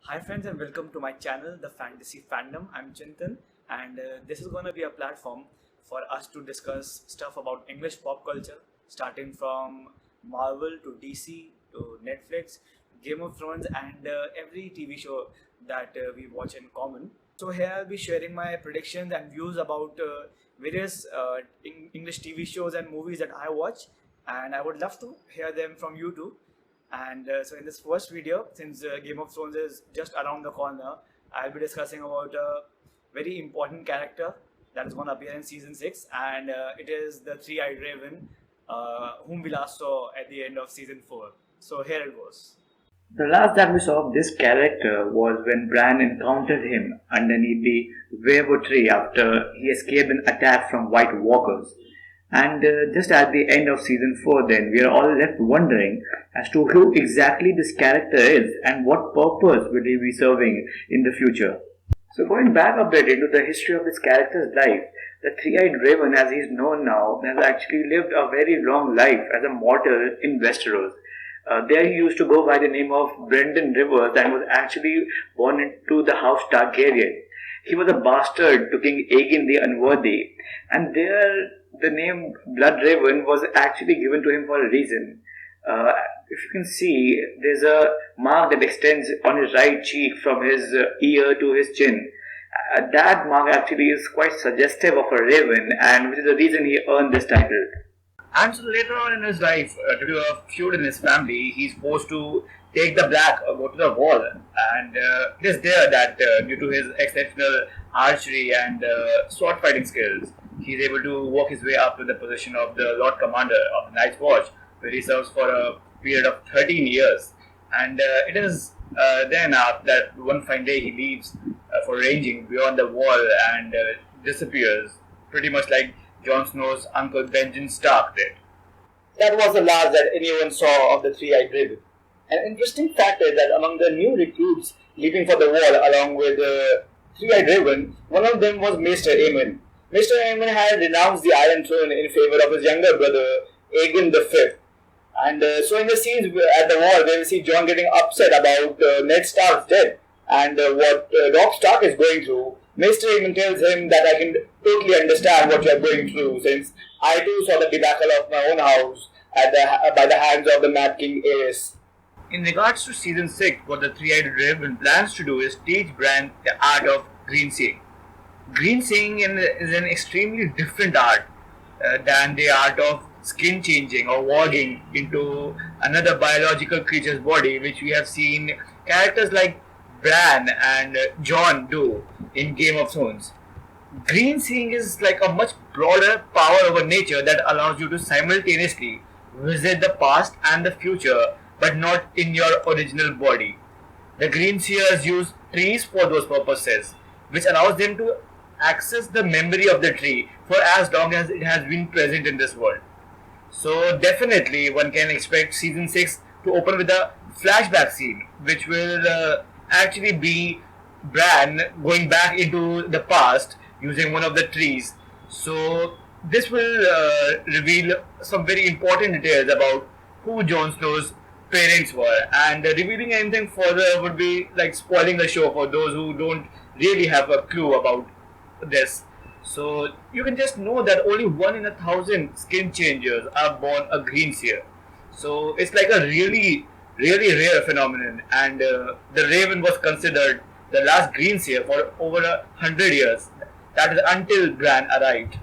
Hi friends and welcome to my channel, The Fantasy Fandom. I'm Chintan and this is going to be a platform for us to discuss stuff about English pop culture starting from Marvel to DC to Netflix, Game of Thrones and every TV show that we watch in common. So here I'll be sharing my predictions and views about various English TV shows and movies that I watch, and I would love to hear them from you too. And so in this first video, since Game of Thrones is just around the corner, I'll be discussing about a very important character that is going to appear in season 6, and it is the three-eyed raven, whom we last saw at the end of season 4. So here it goes. The last that we saw of this character was when Bran encountered him underneath the weirwood tree after he escaped an attack from White Walkers. And just at the end of season 4, then we are all left wondering as to who exactly this character is and what purpose will he be serving in the future. So, going back a bit into the history of this character's life, the three-eyed raven, as he is known now, has actually lived a very long life as a mortal in Westeros. There he used to go by the name of Brendan Rivers and was actually born into the house Targaryen. He was a bastard to King Aegon the Unworthy, and there the name Blood Raven was actually given to him for a reason. If you can see, there's a mark that extends on his right cheek from his ear to his chin. That mark actually is quite suggestive of a raven, and which is the reason he earned this title. And so later on in his life, due to a feud in his family, he's forced to take the black, go to the wall, and it is there that due to his exceptional archery and sword fighting skills, he's able to work his way up to the position of the Lord Commander of the Night's Watch, where he serves for a period of 13 years. And it is then after that one fine day he leaves for ranging beyond the wall and disappears, pretty much like Jon Snow's uncle Benjen Stark did. That was the last that anyone saw of the three-eyed raven. An interesting fact is that among the new recruits leaping for the wall along with the three-eyed raven, one of them was Maester Aemon. Maester Aemon had renounced the Iron Throne in favor of his younger brother Aegon V. And so in the scenes at the wall, where we see Jon getting upset about Ned Stark's death and what Robb Stark is going through, Maester Aemon tells him that I can totally understand what you are going through, since I too saw the debacle of my own house by the hands of the Mad King Aerys. In regards to season 6, what the three-eyed raven plans to do is teach Bran the art of green seeing. Green seeing is an extremely different art than the art of skin changing or warging into another biological creature's body, which we have seen characters like Bran and Jon do in Game of Thrones. Green seeing is like a much broader power over nature that allows you to simultaneously visit the past and the future, but not in your original body. The green seers use trees for those purposes, which allows them to access the memory of the tree for as long as it has been present in this world. So definitely one can expect season 6 to open with a flashback scene, which will actually be Bran going back into the past using one of the trees. So this will reveal some very important details about who Jon Snow's parents were, and revealing anything further would be like spoiling the show for those who don't really have a clue about this. So you can just know that only 1 in 1,000 skin changers are born a green seer. So it's like a really rare phenomenon, and the raven was considered the last green seer for over 100 years. That is until Bran arrived.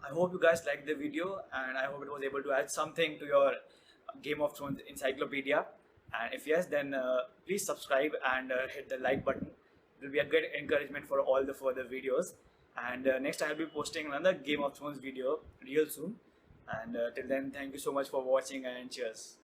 I hope you guys liked the video, and I hope it was able to add something to your Game of Thrones encyclopedia. And if yes, then please subscribe and hit the like button. It will be a good encouragement for all the further videos. And next I'll be posting another Game of Thrones video real soon. And till then, thank you so much for watching and cheers.